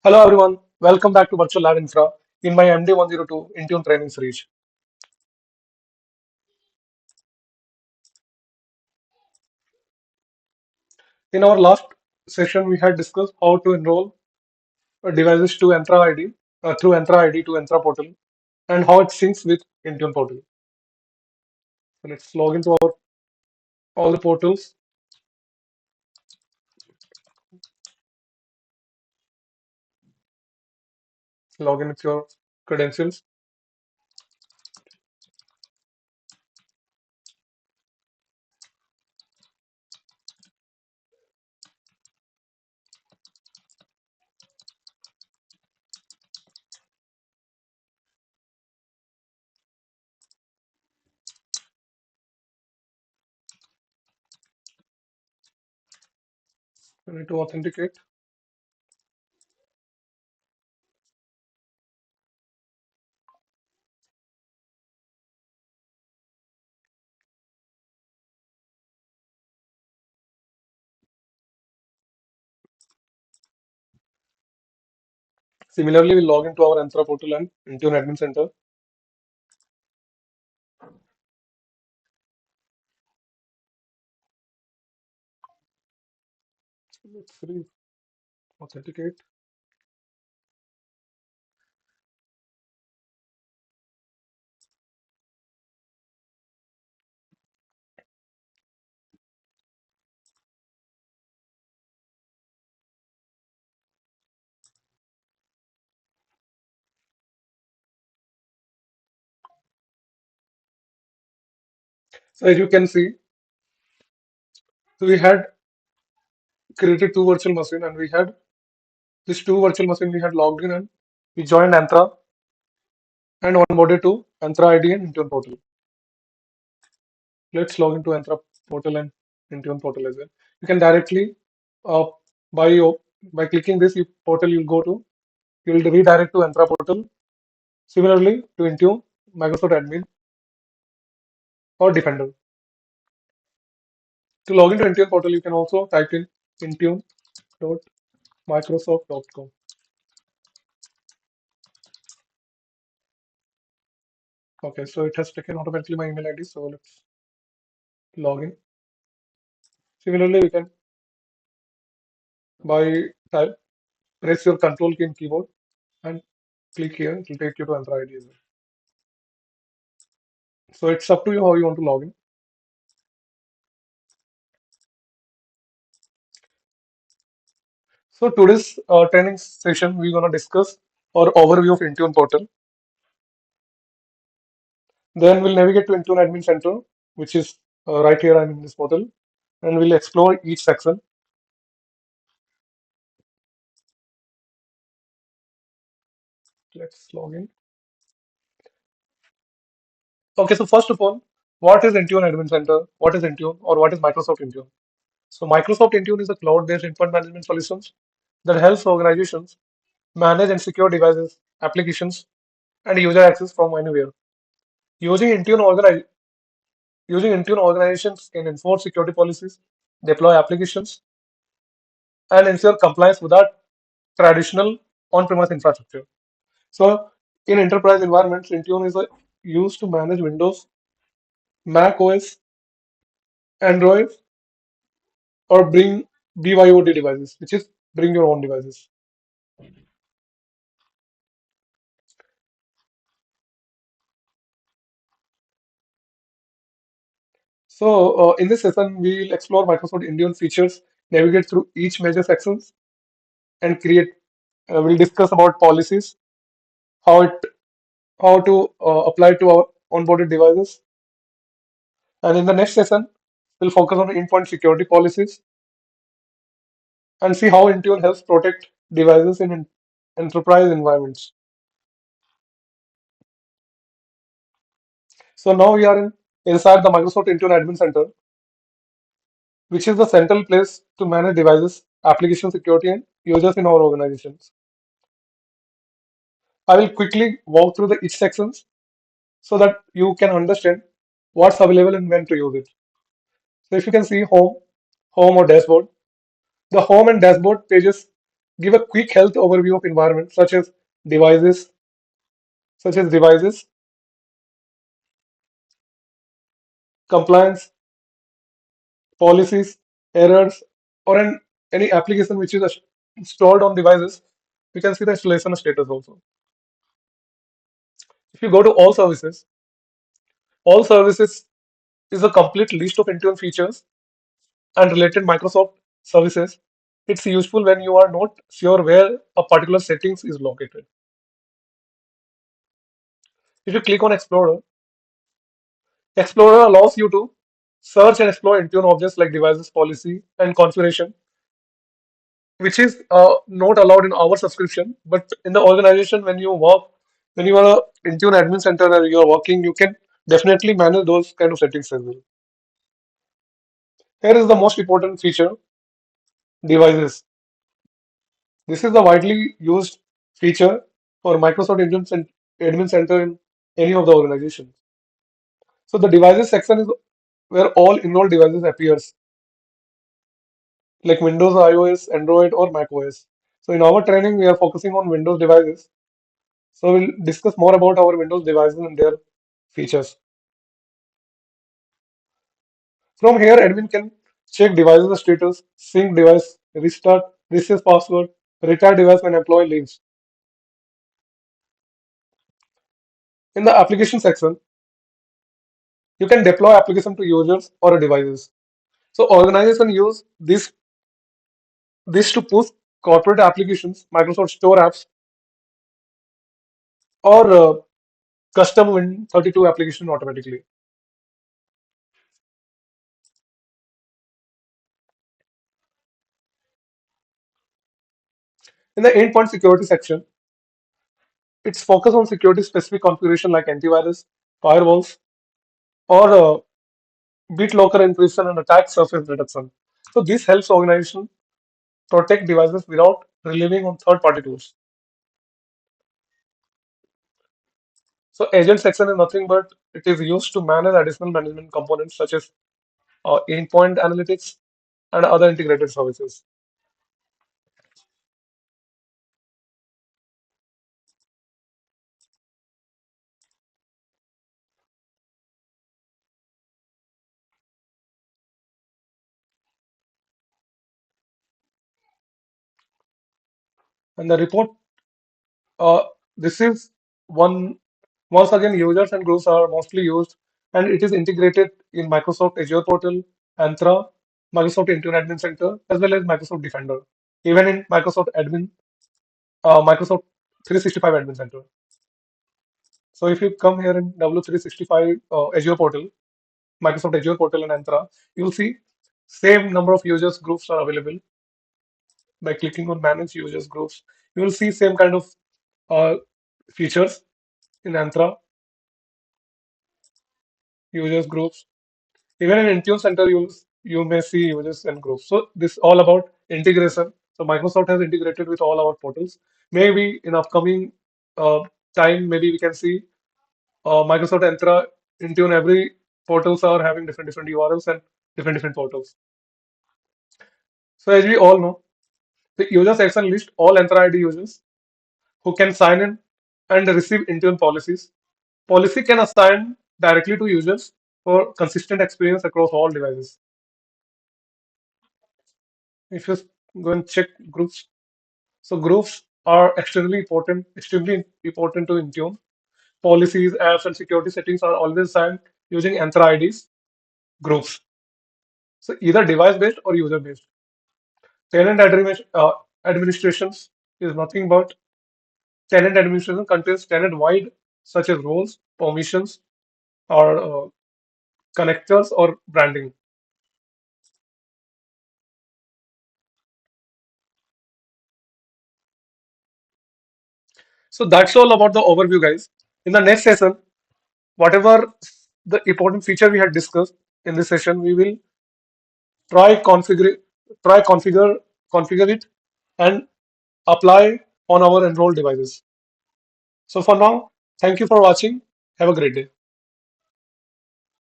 Hello everyone, welcome back to Virtual Lab Infra in my MD102 Intune training series. In our last session, we had discussed how to enroll devices to Entra ID through Entra ID to Entra portal and how it syncs with Intune portal. So let's log into our all the portals, log in with your credentials. You need to authenticate. Similarly, we log into our Entra portal and Intune Admin Center. Let's authenticate. So as you can see, we had created two virtual machines and we had these two virtual machines we had logged in and we joined Entra and onboarded to Entra ID and Intune portal. Let's log into Entra portal and Intune portal as well. You can directly uh, by your by clicking this portal you'll redirect to Entra portal. Similarly to Intune, Microsoft Admin or Defender. To log into Intune portal, you can also type in intune.microsoft.com. Okay, so it has taken automatically my email ID. So let's log in. Similarly, we can by type press your control key in keyboard and click here. It will take you to Entra ID as well. So it's up to you how you want to log in. So today's training session, we're gonna discuss our overview of Intune portal. Then we'll navigate to Intune Admin Center, which is right here I'm in this portal, and we'll explore each section. Let's log in. Okay, so first of all, what is Intune Admin Center? What is Intune or what is Microsoft Intune? So Microsoft Intune is a cloud-based endpoint management solutions that helps organizations manage and secure devices, applications, and user access from anywhere. Using Intune, organizations can enforce security policies, deploy applications, and ensure compliance without traditional on-premise infrastructure. So, in enterprise environments, Intune is used to manage Windows, Mac OS, Android, or bring BYOD devices, which is bring your own devices. So, in this session, we'll explore Microsoft Intune features, navigate through each major sections, and create. We'll discuss about policies, how it how to apply to our onboarded devices, and in the next session, we'll focus on endpoint security policies and see how Intune helps protect devices in enterprise environments. So now we are inside the Microsoft Intune Admin Center, which is the central place to manage devices, application security, and users in our organizations. I will quickly walk through the each sections so that you can understand what's available and when to use it. So if you can see home or dashboard, the home and dashboard pages give a quick health overview of environment devices, such as devices, compliance, policies, errors, or any application which is installed on devices. We can see the installation status also. If you go to all services is a complete list of Intune features and related Microsoft services. It's useful when you are not sure where a particular settings is located. If you click on Explorer allows you to search and explore Intune objects like devices, policy, and configuration, which is not allowed in our subscription. But in the organization, when you are a Intune Admin Center and you are working, you can definitely manage those kind of settings as well. Here is the most important feature: devices. This is the widely used feature for Microsoft Admin Center in any of the organizations. So the devices section is where all enrolled devices appears, like Windows, iOS, Android, or Mac OS. So in our training, we are focusing on Windows devices. So we'll discuss more about our Windows devices and their features. From here, admin can check devices status, sync device, restart, reset password, retire device when employee leaves. In the application section, you can deploy application to users or devices. So organization use this to push corporate applications, Microsoft Store apps, or custom Win32 application automatically. In the endpoint security section, it's focused on security specific configuration like antivirus, firewalls, or BitLocker encryption and attack surface reduction. So this helps organization protect devices without relying on third-party tools. So agent section is nothing but it is used to manage additional management components such as endpoint analytics and other integrated services. And the report, this is one once again users and groups are mostly used, and it is integrated in Microsoft Azure portal, Entra, Microsoft Intune Admin Center, as well as Microsoft Defender, even in Microsoft 365 Admin Center. So if you come here in W365 Azure portal, Microsoft Azure portal and Entra, you'll see same number of users groups are available. By clicking on manage users groups, you will see same kind of uh, features in Entra users groups. Even in Intune Center, you may see users and groups. So this all about integration. So Microsoft has integrated with all our portals. Maybe in upcoming uh, time, maybe we can see Microsoft Entra, Intune, every portals are having different URLs and different portals. So as we all know, the user section lists all Entra ID users who can sign in and receive Intune policies. Policy can assign directly to users for consistent experience across all devices. If you go and check groups, so groups are extremely important to Intune. Policies, apps, and security settings are always signed using Entra IDs groups. So either device based or user based. Administrations is nothing but tenant administration contains tenant wide such as roles, permissions, or connectors or branding. So that's all about the overview, guys. In the next session, whatever the important feature we had discussed in this session, we will try configure try configure it and apply on our enrolled devices. So for now, thank you for watching. Have a great day.